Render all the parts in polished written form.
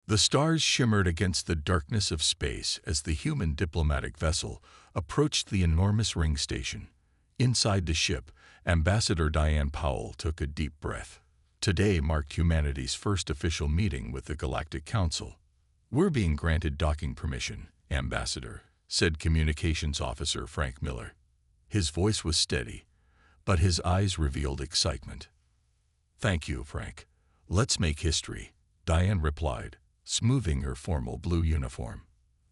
The stars shimmered against the darkness of space as the human diplomatic vessel approached the enormous ring station. Inside the ship, Ambassador Diane Powell took a deep breath. Today marked humanity's first official meeting with the Galactic Council. "We're being granted docking permission, Ambassador," said Communications Officer Frank Miller. His voice was steady, but his eyes revealed excitement. "Thank you, Frank. Let's make history," Diane replied, smoothing her formal blue uniform.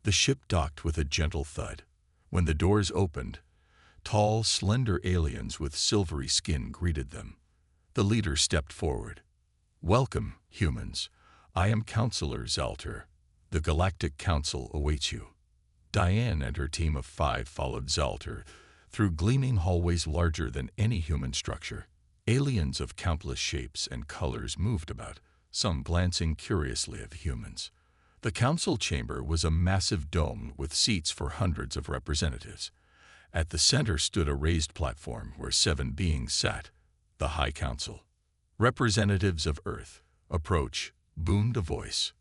The ship docked with a gentle thud. When the doors opened, tall, slender aliens with silvery skin greeted them. The leader stepped forward. "Welcome, humans. I am Counselor Zalter. The Galactic Council awaits you." Diane and her team of 5 followed Zalter through gleaming hallways larger than any human structure. Aliens of countless shapes and colors moved about, some glancing curiously at the humans. The council chamber was a massive dome with seats for hundreds of representatives. At the center stood a raised platform where 7 beings sat, the High Council. "Representatives of Earth, approach," boomed a voice.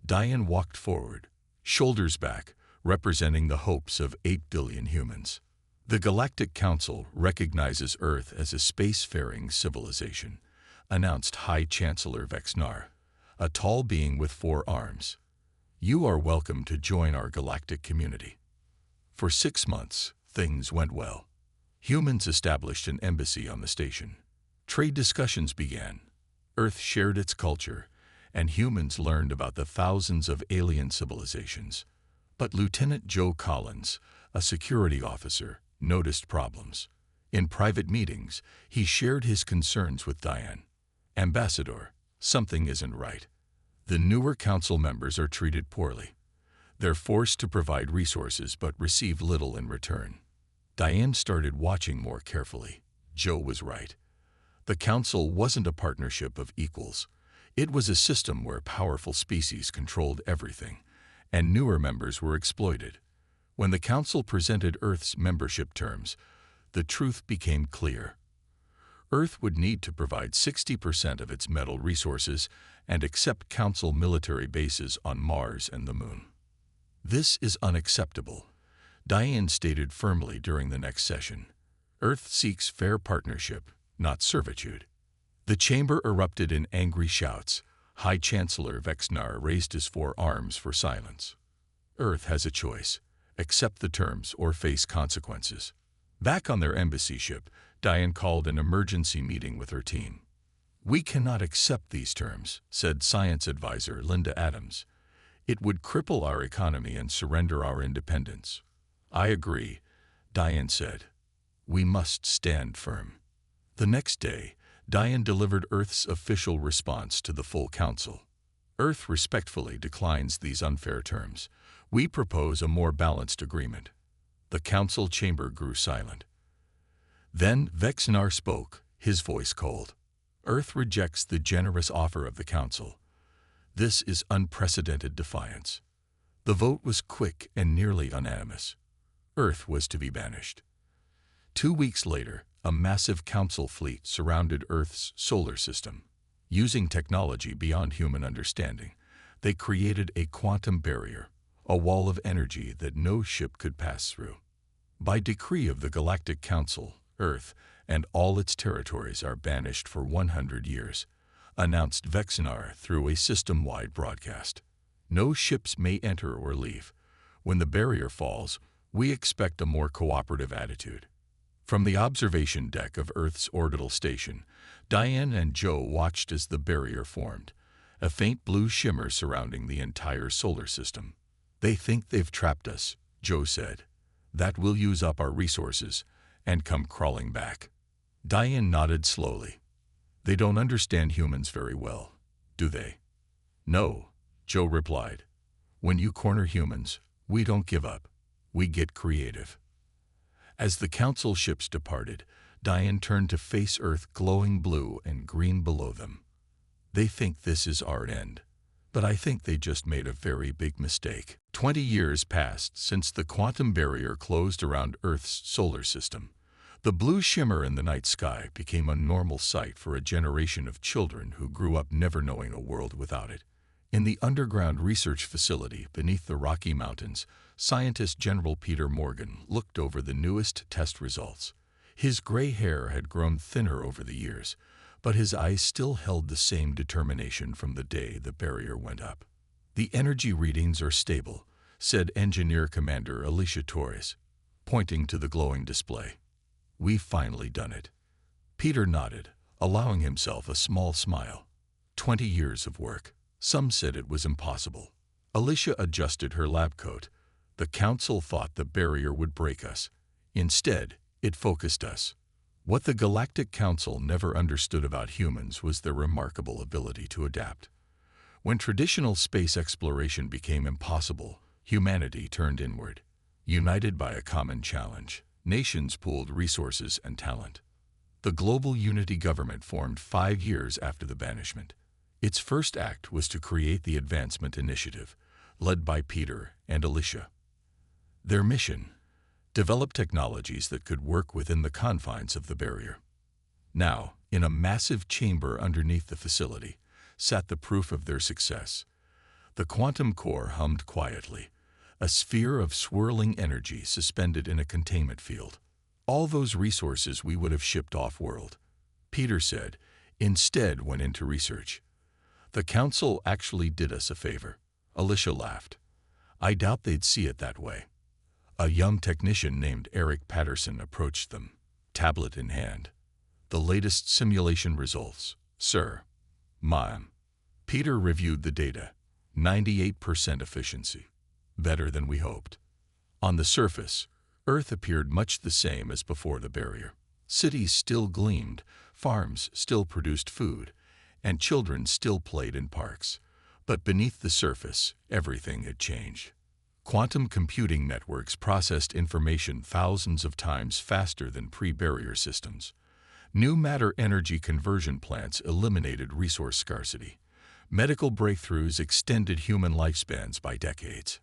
Diane walked forward, shoulders back, representing the hopes of 8 billion humans. "The Galactic Council recognizes Earth as a spacefaring civilization," announced High Chancellor Vexnar, a tall being with 4 arms. "You are welcome to join our galactic community." For 6 months, things went well. Humans established an embassy on the station. Trade discussions began. Earth shared its culture, and humans learned about the thousands of alien civilizations. But Lieutenant Joe Collins, a security officer, noticed problems. In private meetings, he shared his concerns with Diane. "Ambassador, something isn't right. The newer council members are treated poorly. They're forced to provide resources but receive little in return." Diane started watching more carefully. Joe was right. The council wasn't a partnership of equals. It was a system where powerful species controlled everything, and newer members were exploited. When the council presented Earth's membership terms, the truth became clear. Earth would need to provide 60% of its metal resources and accept council military bases on Mars and the Moon. "This is unacceptable," Diane stated firmly during the next session. "Earth seeks fair partnership, not servitude." The chamber erupted in angry shouts. High Chancellor Vexnar raised his 4 arms for silence. "Earth has a choice. Accept the terms or face consequences." Back on their embassy ship, Diane called an emergency meeting with her team. "We cannot accept these terms," said Science Advisor Linda Adams. "It would cripple our economy and surrender our independence." "I agree," Diane said. "We must stand firm." The next day, Diane delivered Earth's official response to the full council. "Earth respectfully declines these unfair terms. We propose a more balanced agreement." The council chamber grew silent. Then Vexnar spoke, his voice cold. "Earth rejects the generous offer of the council. This is unprecedented defiance." The vote was quick and nearly unanimous. Earth was to be banished. 2 weeks later, a massive council fleet surrounded Earth's solar system. Using technology beyond human understanding, they created a quantum barrier, a wall of energy that no ship could pass through. "By decree of the Galactic Council, Earth and all its territories are banished for 100 years, announced Vexnar through a system-wide broadcast. "No ships may enter or leave. When the barrier falls, we expect a more cooperative attitude." From the observation deck of Earth's orbital station, Diane and Joe watched as the barrier formed, a faint blue shimmer surrounding the entire solar system. "They think they've trapped us," Joe said. "That will use up our resources and come crawling back." Diane nodded slowly. "They don't understand humans very well, do they?" "No," Joe replied. "When you corner humans, we don't give up. We get creative." As the council ships departed, Diane turned to face Earth glowing blue and green below them. "They think this is our end. But I think they just made a very big mistake." 20 years passed since the quantum barrier closed around Earth's solar system. The blue shimmer in the night sky became a normal sight for a generation of children who grew up never knowing a world without it. In the underground research facility beneath the Rocky Mountains, scientist General Peter Morgan looked over the newest test results. His gray hair had grown thinner over the years, but his eyes still held the same determination from the day the barrier went up. "The energy readings are stable," said Engineer Commander Alicia Torres, pointing to the glowing display. "We've finally done it." Peter nodded, allowing himself a small smile. 20 years of work. Some said it was impossible. Alicia adjusted her lab coat. The council thought the barrier would break us. Instead, it focused us. What the Galactic Council never understood about humans was their remarkable ability to adapt. When traditional space exploration became impossible, humanity turned inward. United by a common challenge, nations pooled resources and talent. The Global Unity Government formed 5 years after the banishment. Its first act was to create the Advancement Initiative, led by Peter and Alicia. Their mission: develop technologies that could work within the confines of the barrier. Now, in a massive chamber underneath the facility, sat the proof of their success. The quantum core hummed quietly, a sphere of swirling energy suspended in a containment field. "All those resources we would have shipped off-world," Peter said, "instead went into research. The council actually did us a favor." Alicia laughed. "I doubt they'd see it that way." A young technician named Eric Patterson approached them, tablet in hand. "The latest simulation results, sir." "Ma'am." Peter reviewed the data. 98% efficiency. Better than we hoped. On the surface, Earth appeared much the same as before the barrier. Cities still gleamed, farms still produced food, and children still played in parks. But beneath the surface, everything had changed. Quantum computing networks processed information thousands of times faster than pre-barrier systems. New matter-energy conversion plants eliminated resource scarcity. Medical breakthroughs extended human lifespans by decades.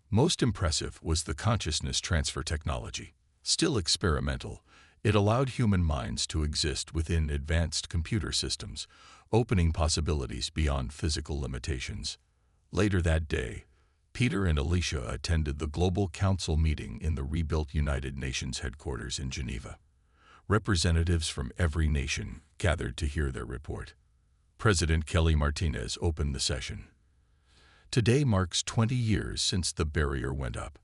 Most impressive was the consciousness transfer technology. Still experimental, it allowed human minds to exist within advanced computer systems, opening possibilities beyond physical limitations. Later that day, Peter and Alicia attended the Global Council meeting in the rebuilt United Nations headquarters in Geneva. Representatives from every nation gathered to hear their report. President Kelly Martinez opened the session. "Today marks 20 years since the barrier went up.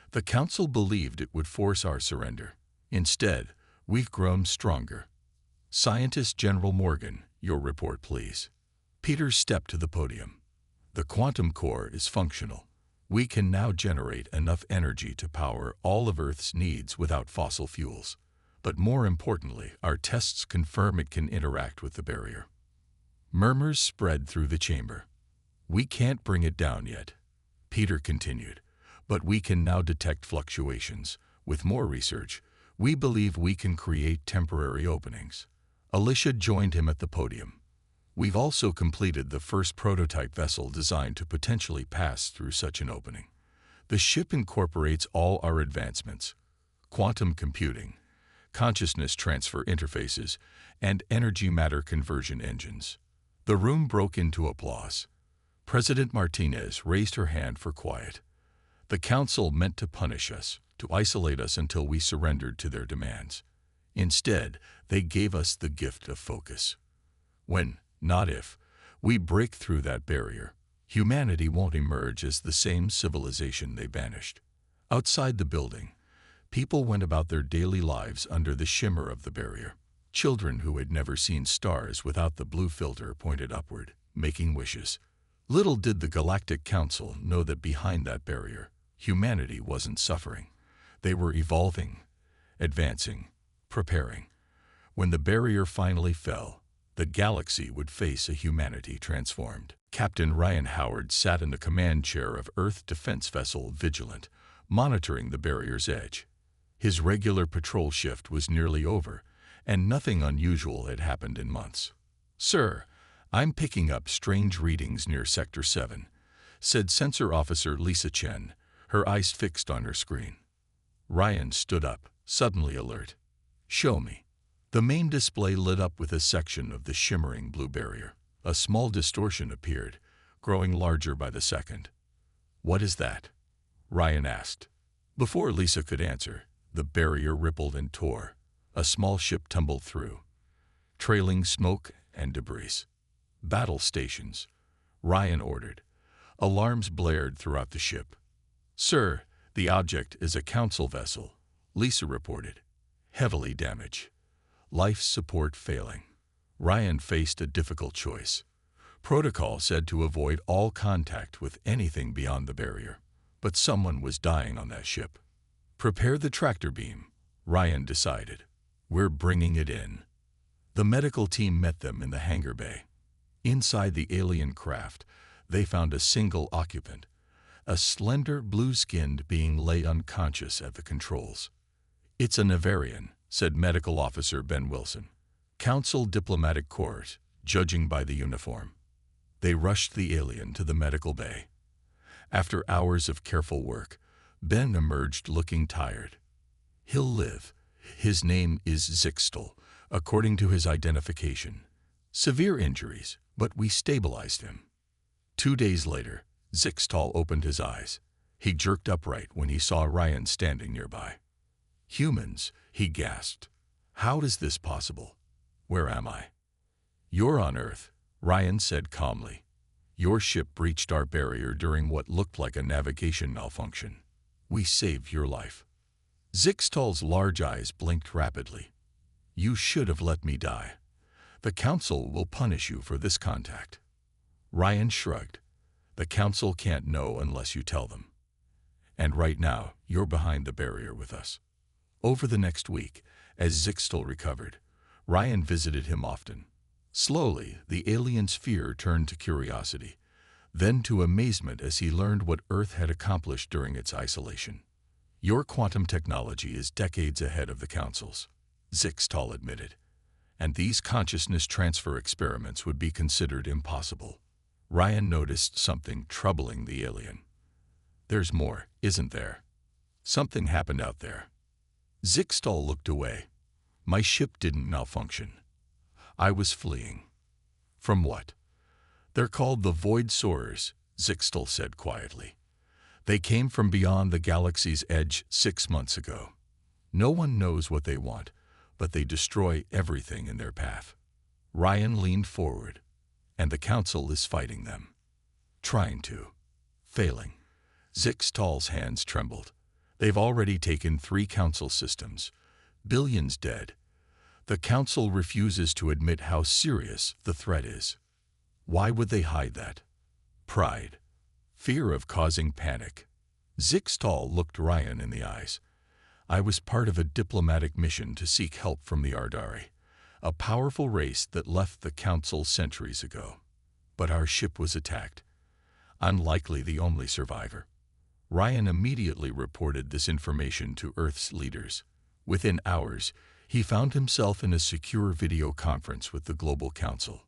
The Council believed it would force our surrender. Instead, we've grown stronger. Scientist General Morgan, your report, please." Peter stepped to the podium. "The quantum core is functional. We can now generate enough energy to power all of Earth's needs without fossil fuels. But more importantly, our tests confirm it can interact with the barrier." Murmurs spread through the chamber. "We can't bring it down yet," Peter continued, "but we can now detect fluctuations. With more research, we believe we can create temporary openings." Alicia joined him at the podium. "We've also completed the first prototype vessel designed to potentially pass through such an opening. The ship incorporates all our advancements: quantum computing, consciousness transfer interfaces, and energy-matter conversion engines." The room broke into applause. President Martinez raised her hand for quiet. "The Council meant to punish us, to isolate us until we surrendered to their demands. Instead, they gave us the gift of focus. When, not if, we break through that barrier, humanity won't emerge as the same civilization they banished." Outside the building, people went about their daily lives under the shimmer of the barrier. Children who had never seen stars without the blue filter pointed upward, making wishes. Little did the Galactic Council know that behind that barrier, humanity wasn't suffering. They were evolving, advancing, preparing. When the barrier finally fell, the galaxy would face a humanity transformed. Captain Ryan Howard sat in the command chair of Earth defense vessel Vigilant, monitoring the barrier's edge. His regular patrol shift was nearly over, and nothing unusual had happened in months. "Sir, I'm picking up strange readings near Sector 7, said Sensor Officer Lisa Chen, her eyes fixed on her screen. Ryan stood up, suddenly alert. "Show me." The main display lit up with a section of the shimmering blue barrier. A small distortion appeared, growing larger by the second. "What is that?" Ryan asked. Before Lisa could answer, the barrier rippled and tore. A small ship tumbled through, trailing smoke and debris. "Battle stations," Ryan ordered. Alarms blared throughout the ship. "Sir, the object is a council vessel," Lisa reported. "Heavily damaged. Life support failing." Ryan faced a difficult choice. Protocol said to avoid all contact with anything beyond the barrier, but someone was dying on that ship. "Prepare the tractor beam," Ryan decided. "We're bringing it in." The medical team met them in the hangar bay. Inside the alien craft, they found a single occupant, a slender, blue-skinned being lay unconscious at the controls. "It's a Navarian," said Medical Officer Ben Wilson. "Council Diplomatic Corps, judging by the uniform." They rushed the alien to the medical bay. After hours of careful work, Ben emerged looking tired. "He'll live. His name is Zixtal, according to his identification. Severe injuries, but we stabilized him." 2 days later, Zixtal opened his eyes. He jerked upright when he saw Ryan standing nearby. "Humans," he gasped. "How is this possible? Where am I?" "You're on Earth," Ryan said calmly. "Your ship breached our barrier during what looked like a navigation malfunction. We saved your life." Zixtal's large eyes blinked rapidly. "You should have let me die. The Council will punish you for this contact." Ryan shrugged. "The Council can't know unless you tell them. And right now, you're behind the barrier with us." Over the next week, as Zixtal recovered, Ryan visited him often. Slowly, the alien's fear turned to curiosity, then to amazement as he learned what Earth had accomplished during its isolation. "Your quantum technology is decades ahead of the Council's," Zixtal admitted, "and these consciousness transfer experiments would be considered impossible." Ryan noticed something troubling the alien. "There's more, isn't there? Something happened out there." Zixtal looked away. "My ship didn't malfunction. I was fleeing." "From what?" "They're called the Void Soarers," Zixtal said quietly. "They came from beyond the galaxy's edge 6 months ago. No one knows what they want, but they destroy everything in their path." Ryan leaned forward. "And the Council is fighting them." "Trying to. Failing." Zixtal's hands trembled. "They've already taken 3 Council systems. Billions dead. The Council refuses to admit how serious the threat is." "Why would they hide that?" "Pride. Fear of causing panic." Zixtal looked Ryan in the eyes. "I was part of a diplomatic mission to seek help from the Ardari, a powerful race that left the Council centuries ago. But our ship was attacked. I'm likely the only survivor." Ryan immediately reported this information to Earth's leaders. Within hours, he found himself in a secure video conference with the Global Council.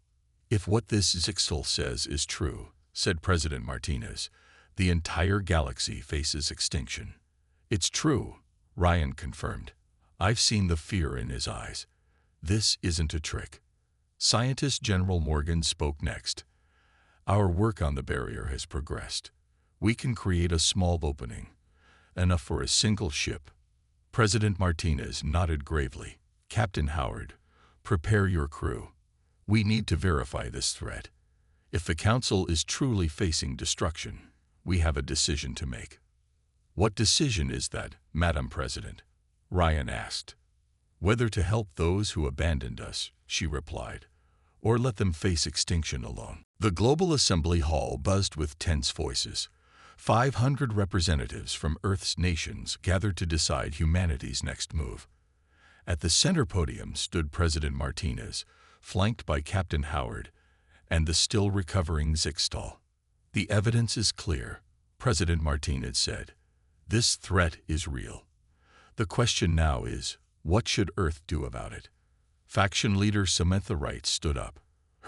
"If what this Zixtal says is true," said President Martinez, "the entire galaxy faces extinction." "It's true," Ryan confirmed. "I've seen the fear in his eyes. This isn't a trick." Scientist General Morgan spoke next. "Our work on the barrier has progressed. We can create a small opening, enough for a single ship." President Martinez nodded gravely. "Captain Howard, prepare your crew. We need to verify this threat. If the Council is truly facing destruction, we have a decision to make." "What decision is that, Madam President?" Ryan asked. "Whether to help those who abandoned us," she replied, "or let them face extinction alone." The Global Assembly Hall buzzed with tense voices. 500 representatives from Earth's nations gathered to decide humanity's next move. At the center podium stood President Martinez, flanked by Captain Howard and the still recovering Zixtal. "The evidence is clear," President Martinez said. "This threat is real. The question now is, what should Earth do about it?" Faction leader Samantha Wright stood up.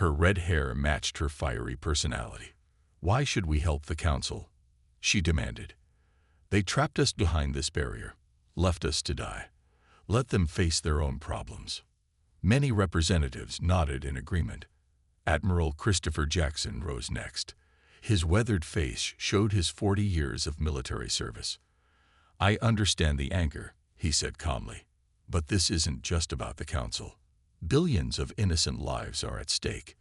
Her red hair matched her fiery personality. "Why should we help the Council?" she demanded. "They trapped us behind this barrier, left us to die. Let them face their own problems." Many representatives nodded in agreement. Admiral Christopher Jackson rose next. His weathered face showed his 40 years of military service. "I understand the anger," he said calmly, "but this isn't just about the Council. Billions of innocent lives are at stake,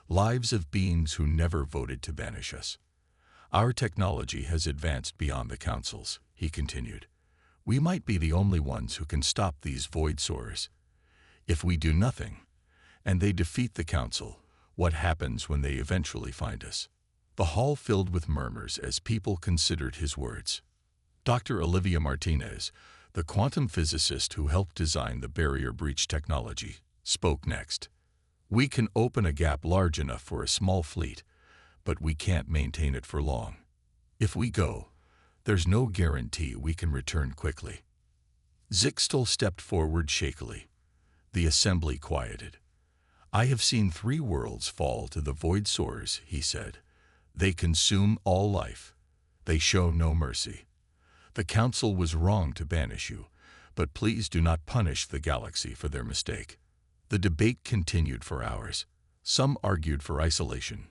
lives of beings who never voted to banish us. Our technology has advanced beyond the Council's," he continued. "We might be the only ones who can stop these void soars. If we do nothing, and they defeat the Council, what happens when they eventually find us?" The hall filled with murmurs as people considered his words. Dr. Olivia Martinez, the quantum physicist who helped design the barrier breach technology, spoke next. "We can open a gap large enough for a small fleet, but we can't maintain it for long. If we go, there's no guarantee we can return quickly." Zixtel stepped forward shakily. The assembly quieted. "I have seen 3 worlds fall to the void soars," he said. "They consume all life. They show no mercy. The Council was wrong to banish you, but please do not punish the galaxy for their mistake." The debate continued for hours. Some argued for isolation,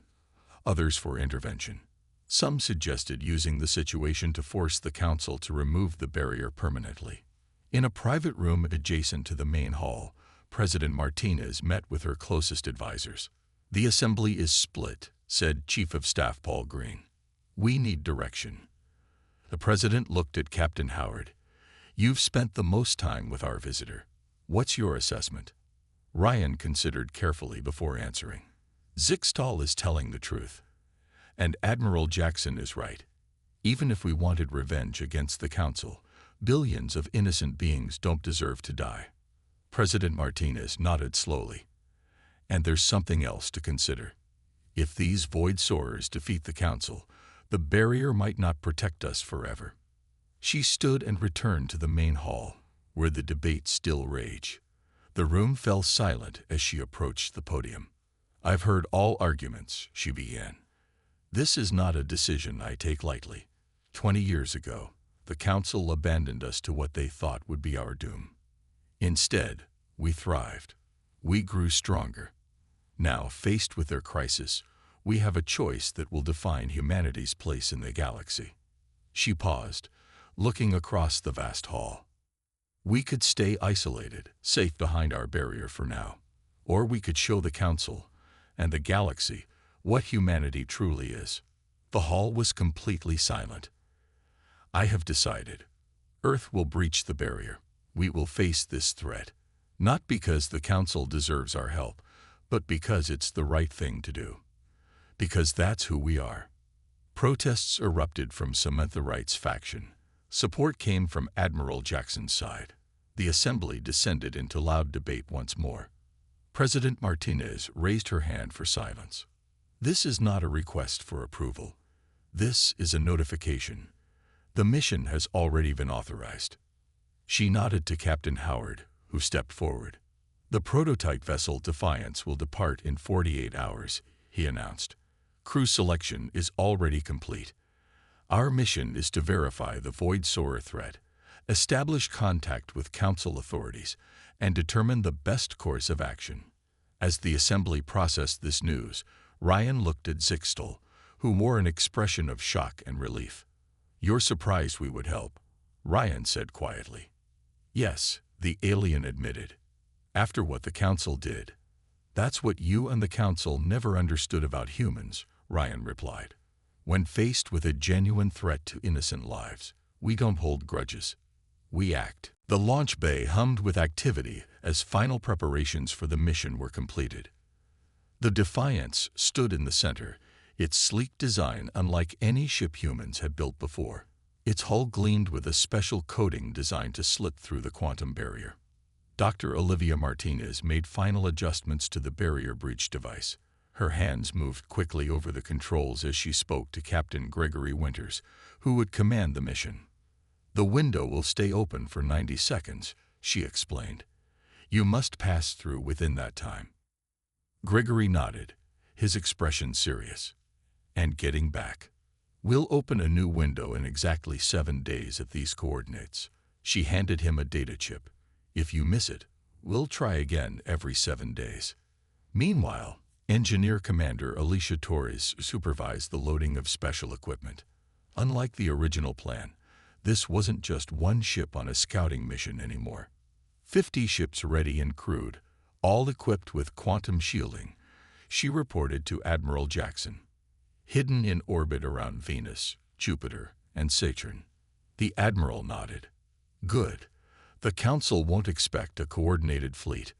others for intervention. Some suggested using the situation to force the Council to remove the barrier permanently. In a private room adjacent to the main hall, President Martinez met with her closest advisors. "The Assembly is split," said Chief of Staff Paul Green. "We need direction." The President looked at Captain Howard. "You've spent the most time with our visitor. What's your assessment?" Ryan considered carefully before answering. "Zixtal is telling the truth. And Admiral Jackson is right. Even if we wanted revenge against the Council, billions of innocent beings don't deserve to die." President Martinez nodded slowly. "And there's something else to consider. If these void soarers defeat the Council, the barrier might not protect us forever." She stood and returned to the main hall, where the debate still raged. The room fell silent as she approached the podium. "I've heard all arguments," she began. "This is not a decision I take lightly. 20 years ago, the Council abandoned us to what they thought would be our doom. Instead, we thrived. We grew stronger. Now, faced with their crisis, we have a choice that will define humanity's place in the galaxy." She paused, looking across the vast hall. "We could stay isolated, safe behind our barrier for now. Or we could show the Council and the galaxy what humanity truly is." The hall was completely silent. "I have decided. Earth will breach the barrier. We will face this threat. Not because the Council deserves our help, but because it's the right thing to do. Because that's who we are." Protests erupted from Samantha Wright's faction. Support came from Admiral Jackson's side. The assembly descended into loud debate once more. President Martinez raised her hand for silence. "This is not a request for approval. This is a notification. The mission has already been authorized." She nodded to Captain Howard, who stepped forward. "The prototype vessel Defiance will depart in 48 hours, he announced. "Crew selection is already complete. Our mission is to verify the Void Soarer threat, establish contact with Council authorities, and determine the best course of action." As the assembly processed this news, Ryan looked at Zixtel, who wore an expression of shock and relief. "You're surprised we would help," Ryan said quietly. "Yes," the alien admitted. "After what the Council did." "That's what you and the Council never understood about humans," Ryan replied. "When faced with a genuine threat to innocent lives, we don't hold grudges. We act." The launch bay hummed with activity as final preparations for the mission were completed. The Defiance stood in the center, its sleek design unlike any ship humans had built before. Its hull gleamed with a special coating designed to slip through the quantum barrier. Dr. Olivia Martinez made final adjustments to the barrier breach device. Her hands moved quickly over the controls as she spoke to Captain Gregory Winters, who would command the mission. "The window will stay open for 90 seconds, she explained. "You must pass through within that time." Gregory nodded, his expression serious. "And getting back. We'll open a new window in exactly 7 days at these coordinates." She handed him a data chip. "If you miss it, we'll try again every 7 days. Meanwhile, Engineer Commander Alicia Torres supervised the loading of special equipment. Unlike the original plan, this wasn't just one ship on a scouting mission anymore. 50 ships ready and crewed, all equipped with quantum shielding, she reported to Admiral Jackson. Hidden in orbit around Venus, Jupiter, and Saturn. The Admiral nodded. Good. The Council won't expect a coordinated fleet.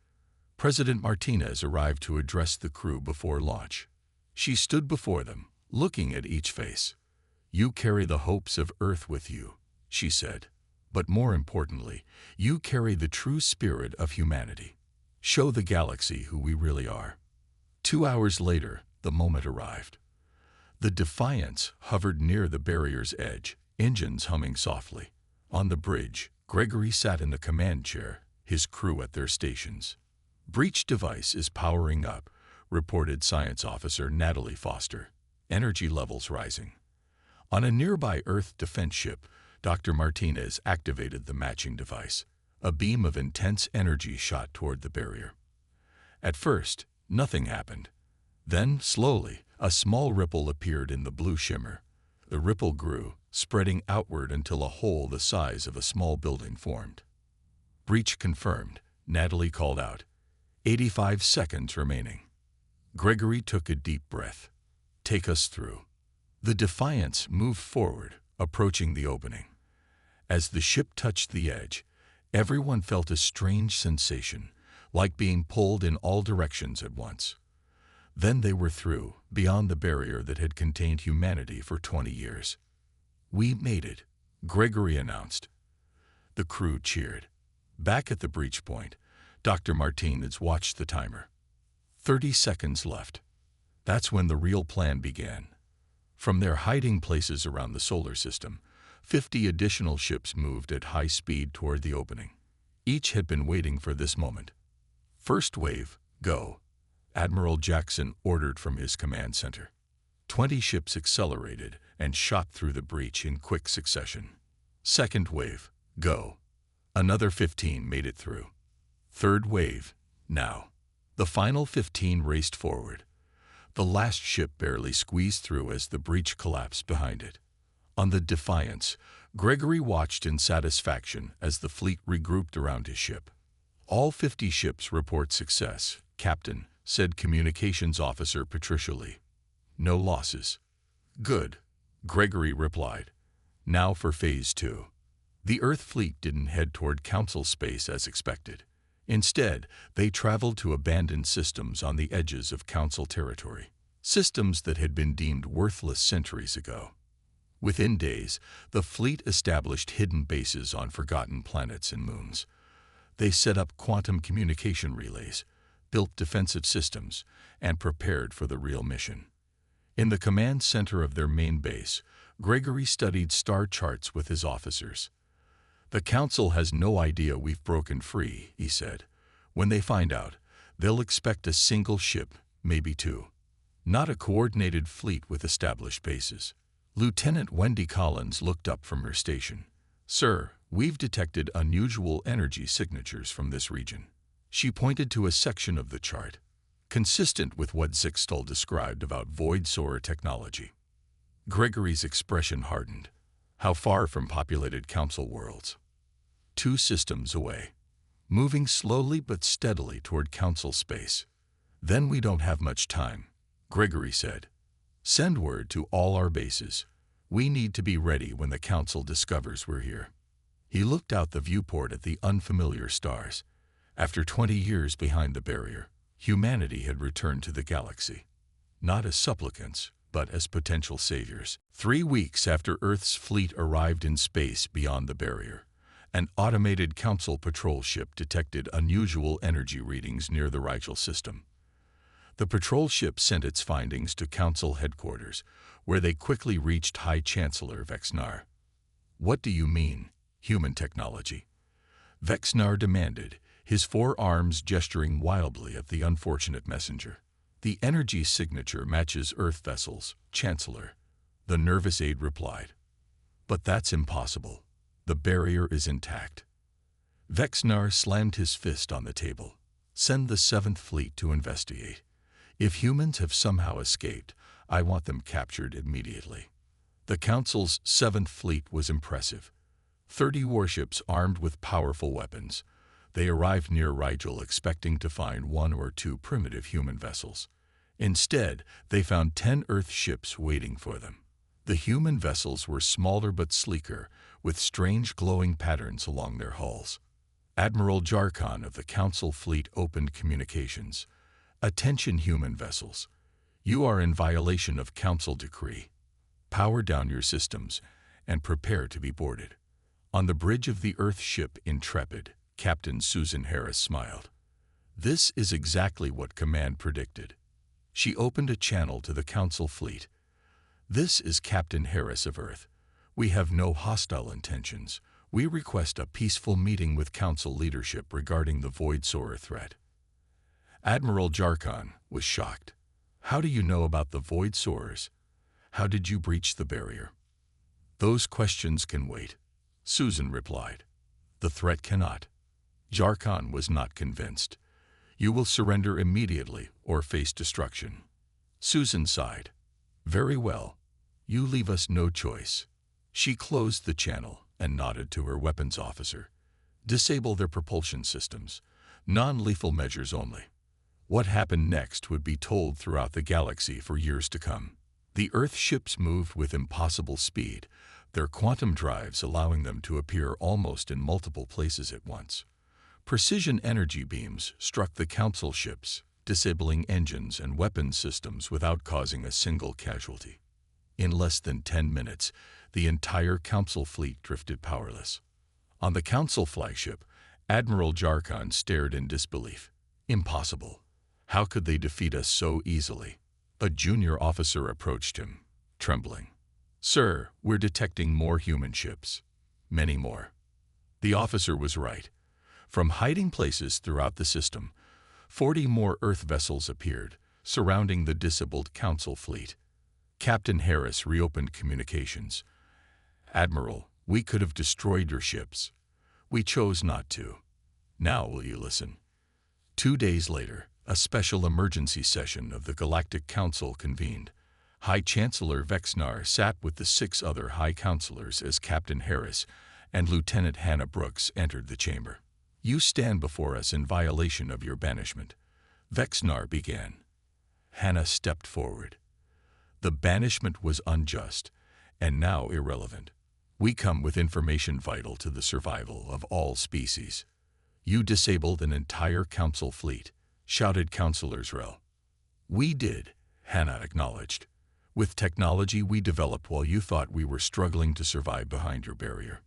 President Martinez arrived to address the crew before launch. She stood before them, looking at each face. You carry the hopes of Earth with you, she said. But more importantly, you carry the true spirit of humanity. Show the galaxy who we really are. 2 hours later, the moment arrived. The Defiance hovered near the barrier's edge, engines humming softly. On the bridge, Gregory sat in the command chair, his crew at their stations. Breach device is powering up, reported Science Officer Natalie Foster. Energy levels rising. On a nearby Earth defense ship, Dr. Martinez activated the matching device. A beam of intense energy shot toward the barrier. At first, nothing happened. Then, slowly, a small ripple appeared in the blue shimmer. The ripple grew, spreading outward until a hole the size of a small building formed. Breach confirmed, Natalie called out. 85 seconds remaining. Gregory took a deep breath. Take us through. The Defiance moved forward, approaching the opening. As the ship touched the edge, everyone felt a strange sensation, like being pulled in all directions at once. Then they were through, beyond the barrier that had contained humanity for 20 years. We made it, Gregory announced. The crew cheered. Back at the breach point, Dr. Martinez watched the timer. 30 seconds left. That's when the real plan began. From their hiding places around the solar system, 50 additional ships moved at high speed toward the opening. Each had been waiting for this moment. First wave, go, Admiral Jackson ordered from his command center. 20 ships accelerated and shot through the breach in quick succession. Second wave, go. Another 15 made it through. Third wave, now. The final 15 raced forward. The last ship barely squeezed through as the breach collapsed behind it. On the Defiance, Gregory watched in satisfaction as the fleet regrouped around his ship. All 50 ships report success, Captain, said Communications Officer Patricia Lee. No losses. Good, Gregory replied. Now for Phase 2. The Earth fleet didn't head toward Council space as expected. Instead, they traveled to abandoned systems on the edges of Council territory, systems that had been deemed worthless centuries ago. Within days, the fleet established hidden bases on forgotten planets and moons. They set up quantum communication relays, built defensive systems, and prepared for the real mission. In the command center of their main base, Gregory studied star charts with his officers. The Council has no idea we've broken free, he said. When they find out, they'll expect a single ship, maybe two. Not a coordinated fleet with established bases. Lieutenant Wendy Collins looked up from her station. Sir, we've detected unusual energy signatures from this region. She pointed to a section of the chart, consistent with what Zixtal described about void solar technology. Gregory's expression hardened. How far from populated Council worlds? 2 systems away, moving slowly but steadily toward Council space. Then we don't have much time, Gregory said. Send word to all our bases. We need to be ready when the Council discovers we're here. He looked out the viewport at the unfamiliar stars. After 20 years behind the barrier, humanity had returned to the galaxy. Not as supplicants, but as potential saviors. 3 weeks after Earth's fleet arrived in space beyond the barrier, an automated Council patrol ship detected unusual energy readings near the Rigel system. The patrol ship sent its findings to Council headquarters, where they quickly reached High Chancellor Vexnar. What do you mean, human technology? Vexnar demanded, his 4 arms gesturing wildly at the unfortunate messenger. The energy signature matches Earth vessels, Chancellor, the nervous aide replied. But that's impossible. The barrier is intact. Vexnar slammed his fist on the table. Send the 7th Fleet to investigate. If humans have somehow escaped, I want them captured immediately. The Council's 7th Fleet was impressive. 30 warships armed with powerful weapons. They arrived near Rigel expecting to find 1 or 2 primitive human vessels. Instead, they found 10 Earth ships waiting for them. The human vessels were smaller but sleeker, with strange glowing patterns along their hulls. Admiral Jarkon of the Council Fleet opened communications. Attention human vessels. You are in violation of Council decree. Power down your systems and prepare to be boarded. On the bridge of the Earth ship Intrepid, Captain Susan Harris smiled. This is exactly what Command predicted. She opened a channel to the Council Fleet. This is Captain Harris of Earth. We have no hostile intentions. We request a peaceful meeting with Council leadership regarding the Void Soarer threat. Admiral Jarkon was shocked. How do you know about the Void Soarers? How did you breach the barrier? Those questions can wait, Susan replied. The threat cannot. Jarkon was not convinced. You will surrender immediately or face destruction. Susan sighed. Very well. You leave us no choice. She closed the channel and nodded to her weapons officer. Disable their propulsion systems. Non-lethal measures only. What happened next would be told throughout the galaxy for years to come. The Earth ships moved with impossible speed, their quantum drives allowing them to appear almost in multiple places at once. Precision energy beams struck the Council ships, disabling engines and weapons systems without causing a single casualty. In less than 10 minutes, the entire Council fleet drifted powerless. On the Council flagship, Admiral Jarkon stared in disbelief. Impossible. How could they defeat us so easily? A junior officer approached him, trembling. Sir, we're detecting more human ships. Many more. The officer was right. From hiding places throughout the system, 40 more Earth vessels appeared, surrounding the disabled Council fleet. Captain Harris reopened communications. Admiral, we could have destroyed your ships. We chose not to. Now will you listen? 2 days later, a special emergency session of the Galactic Council convened. High Chancellor Vexnar sat with the 6 other High Counselors as Captain Harris and Lieutenant Hannah Brooks entered the chamber. You stand before us in violation of your banishment. Vexnar began. Hannah stepped forward. The banishment was unjust and now irrelevant. We come with information vital to the survival of all species. You disabled an entire Council fleet, shouted Counselor Zrel. We did, Hannah acknowledged. With technology we developed while you thought we were struggling to survive behind your barrier.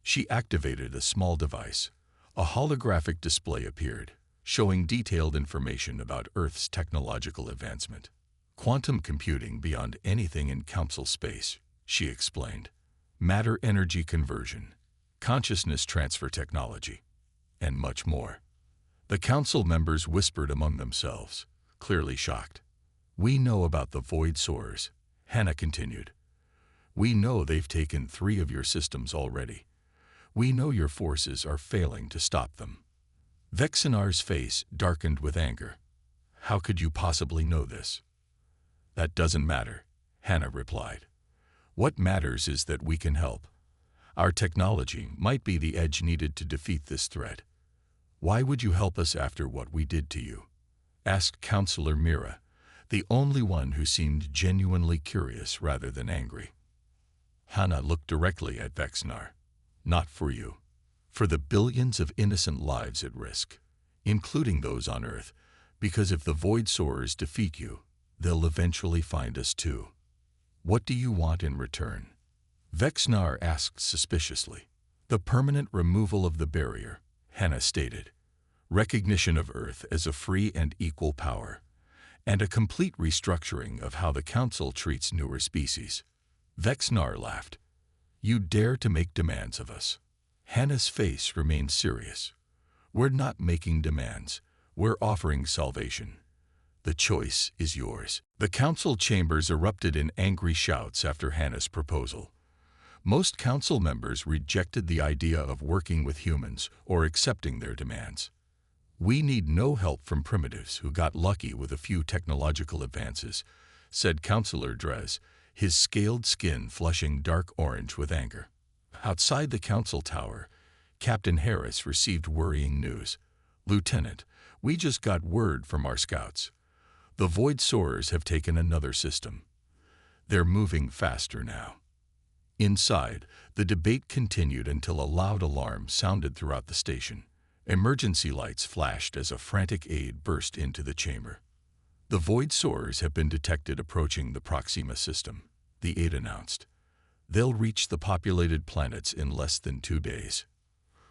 She activated a small device. A holographic display appeared, showing detailed information about Earth's technological advancement. Quantum computing beyond anything in Council space, she explained. Matter-energy conversion, consciousness transfer technology, and much more. The Council members whispered among themselves, clearly shocked. We know about the Void Soarers, Hannah continued. We know they've taken 3 of your systems already. We know your forces are failing to stop them. Vexinar's face darkened with anger. How could you possibly know this? That doesn't matter, Hannah replied. What matters is that we can help. Our technology might be the edge needed to defeat this threat. Why would you help us after what we did to you? Asked Counselor Mira, the only one who seemed genuinely curious rather than angry. Hannah looked directly at Vexnar. Not for you. For the billions of innocent lives at risk, including those on Earth, because if the Void Soarers defeat you, they'll eventually find us too. What do you want in return? Vexnar asked suspiciously. The permanent removal of the barrier, Hannah stated. Recognition of Earth as a free and equal power, and a complete restructuring of how the Council treats newer species. Vexnar laughed. You dare to make demands of us. Hannah's face remained serious. We're not making demands. We're offering salvation. The choice is yours. The Council chambers erupted in angry shouts after Hannah's proposal. Most Council members rejected the idea of working with humans or accepting their demands. "We need no help from primitives who got lucky with a few technological advances," said Counselor Drez, his scaled skin flushing dark orange with anger. Outside the council tower, Captain Harris received worrying news. "Lieutenant, we just got word from our scouts. The Void Soarers have taken another system. They're moving faster now." Inside, the debate continued until a loud alarm sounded throughout the station. Emergency lights flashed as a frantic aide burst into the chamber. "The Void Soarers have been detected approaching the Proxima system," the aide announced. "They'll reach the populated planets in less than 2 days."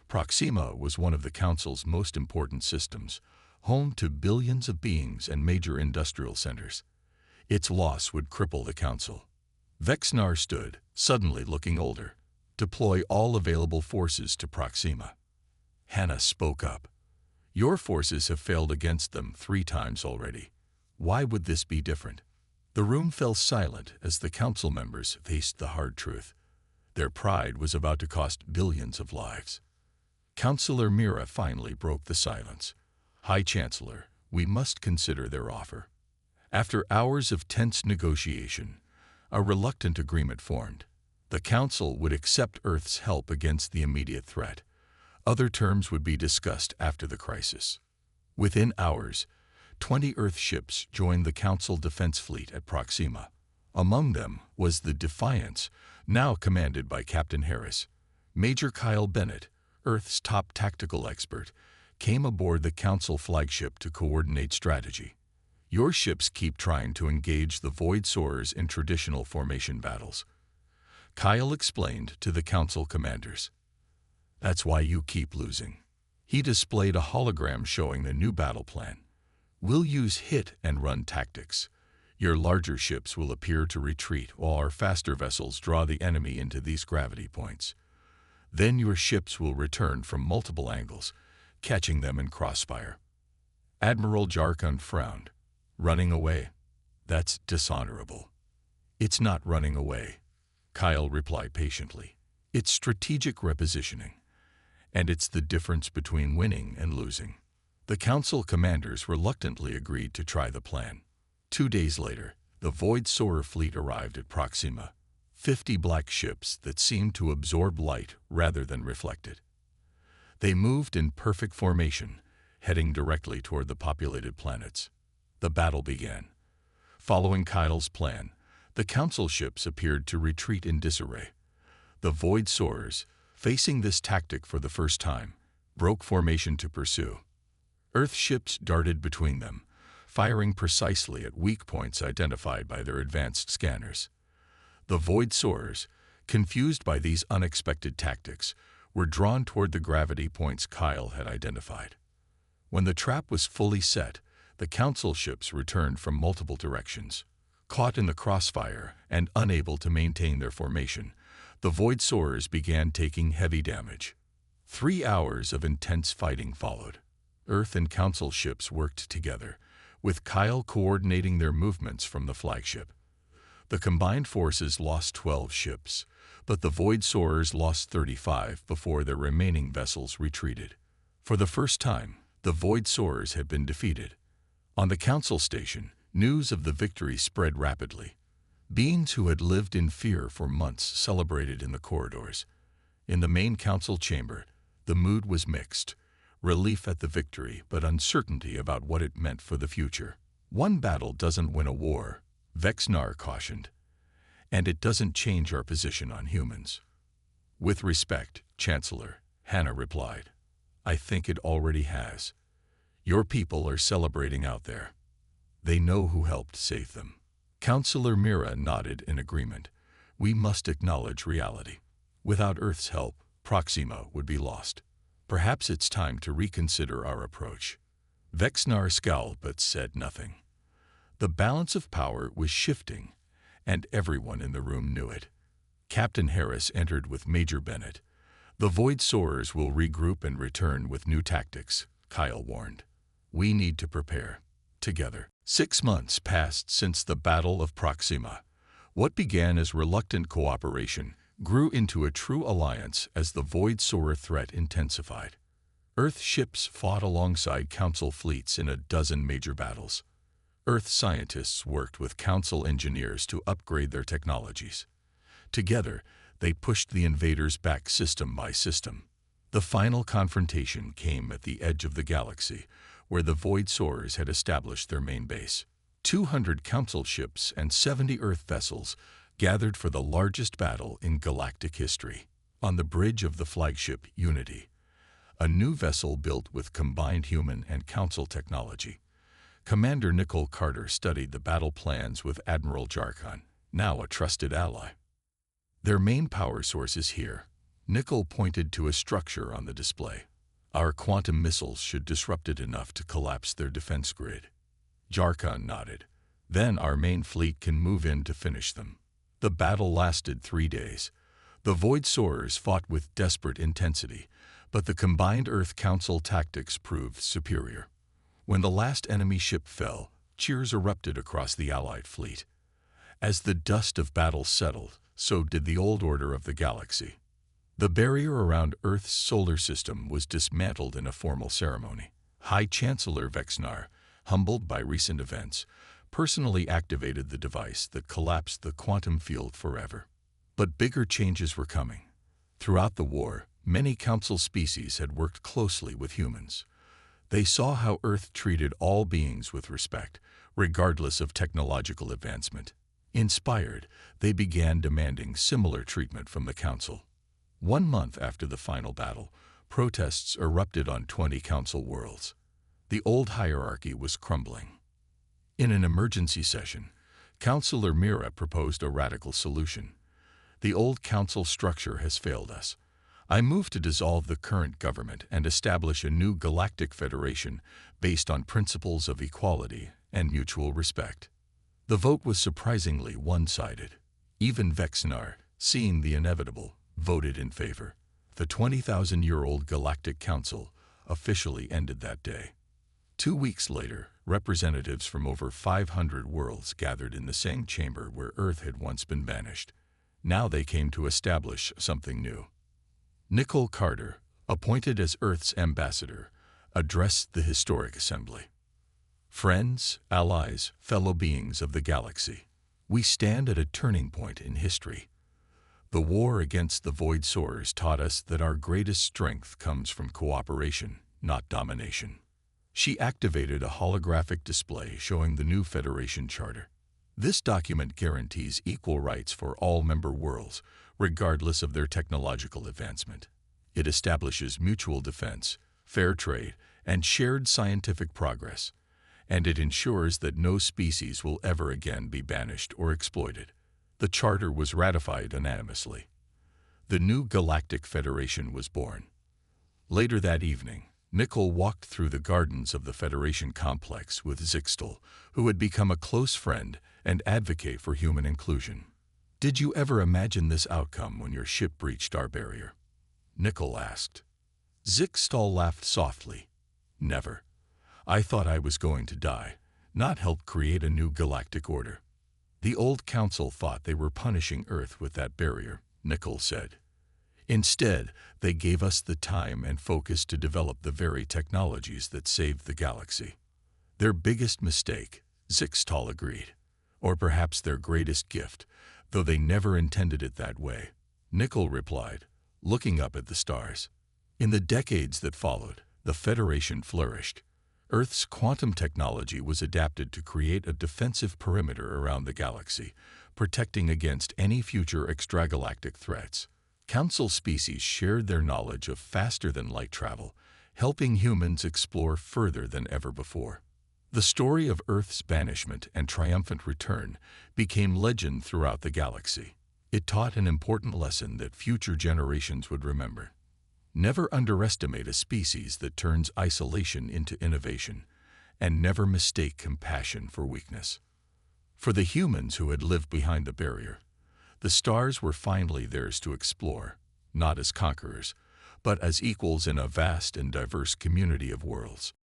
Proxima was one of the Council's most important systems, home to billions of beings and major industrial centers. Its loss would cripple the Council. Vexnar stood, suddenly looking older. "Deploy all available forces to Proxima." Hannah spoke up. "Your forces have failed against them 3 times already. Why would this be different?" The room fell silent as the council members faced the hard truth. Their pride was about to cost billions of lives. Councillor Mira finally broke the silence. "High Chancellor, we must consider their offer." After hours of tense negotiation, a reluctant agreement formed. The Council would accept Earth's help against the immediate threat. Other terms would be discussed after the crisis. Within hours, 20 Earth ships joined the Council Defense Fleet at Proxima. Among them was the Defiance, now commanded by Captain Harris. Major Kyle Bennett, Earth's top tactical expert, came aboard the Council flagship to coordinate strategy. "Your ships keep trying to engage the Void Soarers in traditional formation battles," Kyle explained to the Council commanders. "That's why you keep losing." He displayed a hologram showing the new battle plan. "We'll use hit-and-run tactics. Your larger ships will appear to retreat while our faster vessels draw the enemy into these gravity points. Then your ships will return from multiple angles, catching them in crossfire." Admiral Jarkun frowned. "Running away? That's dishonorable." "It's not running away," Kyle replied patiently. "It's strategic repositioning. And it's the difference between winning and losing." The Council commanders reluctantly agreed to try the plan. 2 days later, the Void Soarer fleet arrived at Proxima, 50 black ships that seemed to absorb light rather than reflect it. They moved in perfect formation, heading directly toward the populated planets. The battle began. Following Kyle's plan, the Council ships appeared to retreat in disarray. The Void Soarers, facing this tactic for the first time, broke formation to pursue. Earth ships darted between them, firing precisely at weak points identified by their advanced scanners. The Void Soarers, confused by these unexpected tactics, were drawn toward the gravity points Kyle had identified. When the trap was fully set, the Council ships returned from multiple directions. Caught in the crossfire and unable to maintain their formation, the Void Soarers began taking heavy damage. 3 hours of intense fighting followed. Earth and Council ships worked together, with Kyle coordinating their movements from the flagship. The combined forces lost 12 ships, but the Void Soarers lost 35 before their remaining vessels retreated. For the first time, the Void Soarers had been defeated. On the Council station, news of the victory spread rapidly. Beings who had lived in fear for months celebrated in the corridors. In the main Council chamber, the mood was mixed. Relief at the victory, but uncertainty about what it meant for the future. "One battle doesn't win a war," Vexnar cautioned, "and it doesn't change our position on humans." "With respect, Chancellor," Hannah replied, "I think it already has. Your people are celebrating out there. They know who helped save them." Councillor Mira nodded in agreement. "We must acknowledge reality. Without Earth's help, Proxima would be lost. Perhaps it's time to reconsider our approach." Vexnar scowled but said nothing. The balance of power was shifting, and everyone in the room knew it. Captain Harris entered with Major Bennett. "The Void Soarers will regroup and return with new tactics," Kyle warned. "We need to prepare. Together." 6 months passed since the Battle of Proxima. What began as reluctant cooperation grew into a true alliance as the Void Soarer threat intensified. Earth ships fought alongside Council fleets in a dozen major battles. Earth scientists worked with Council engineers to upgrade their technologies. Together, they pushed the invaders back system by system. The final confrontation came at the edge of the galaxy, where the Void Soarers had established their main base. 200 Council ships and 70 Earth vessels gathered for the largest battle in galactic history. On the bridge of the flagship Unity, a new vessel built with combined human and Council technology, Commander Nicole Carter studied the battle plans with Admiral Jarkon, now a trusted ally. Their main power source is here. Nicole pointed to a structure on the display. Our quantum missiles should disrupt it enough to collapse their defense grid. Jarkon nodded. Then our main fleet can move in to finish them. The battle lasted 3 days. The Void Soarers fought with desperate intensity, but the combined Earth Council tactics proved superior. When the last enemy ship fell, cheers erupted across the Allied fleet. As the dust of battle settled, so did the old order of the galaxy. The barrier around Earth's solar system was dismantled in a formal ceremony. High Chancellor Vexnar, humbled by recent events, personally activated the device that collapsed the quantum field forever. But bigger changes were coming. Throughout the war, many Council species had worked closely with humans. They saw how Earth treated all beings with respect, regardless of technological advancement. Inspired, they began demanding similar treatment from the Council. 1 month after the final battle, protests erupted on 20 Council worlds. The old hierarchy was crumbling. In an emergency session, Councillor Mira proposed a radical solution. The old Council structure has failed us. I move to dissolve the current government and establish a new galactic federation based on principles of equality and mutual respect. The vote was surprisingly one-sided. Even Vexnar, seeing the inevitable, voted in favor. The 20,000-year-old Galactic Council officially ended that day. 2 weeks later, representatives from over 500 worlds gathered in the same chamber where Earth had once been banished. Now they came to establish something new. Nicole Carter, appointed as Earth's ambassador, addressed the historic assembly. Friends, allies, fellow beings of the galaxy, we stand at a turning point in history. The war against the Void Soarers taught us that our greatest strength comes from cooperation, not domination. She activated a holographic display showing the new Federation Charter. This document guarantees equal rights for all member worlds, regardless of their technological advancement. It establishes mutual defense, fair trade, and shared scientific progress, and it ensures that no species will ever again be banished or exploited. The Charter was ratified unanimously. The new Galactic Federation was born. Later that evening, Nicole walked through the gardens of the Federation complex with Zixtal, who had become a close friend and advocate for human inclusion. Did you ever imagine this outcome when your ship breached our barrier? Nicole asked. Zixtal laughed softly. Never. I thought I was going to die, not help create a new galactic order. The old Council thought they were punishing Earth with that barrier, Nicole said. Instead, they gave us the time and focus to develop the very technologies that saved the galaxy. Their biggest mistake, Zixtal agreed. Or perhaps their greatest gift, though they never intended it that way, Nicole replied, looking up at the stars. In the decades that followed, the Federation flourished. Earth's quantum technology was adapted to create a defensive perimeter around the galaxy, protecting against any future extragalactic threats. Council species shared their knowledge of faster-than-light travel, helping humans explore further than ever before. The story of Earth's banishment and triumphant return became legend throughout the galaxy. It taught an important lesson that future generations would remember. Never underestimate a species that turns isolation into innovation, and never mistake compassion for weakness. For the humans who had lived behind the barrier, the stars were finally theirs to explore, not as conquerors, but as equals in a vast and diverse community of worlds.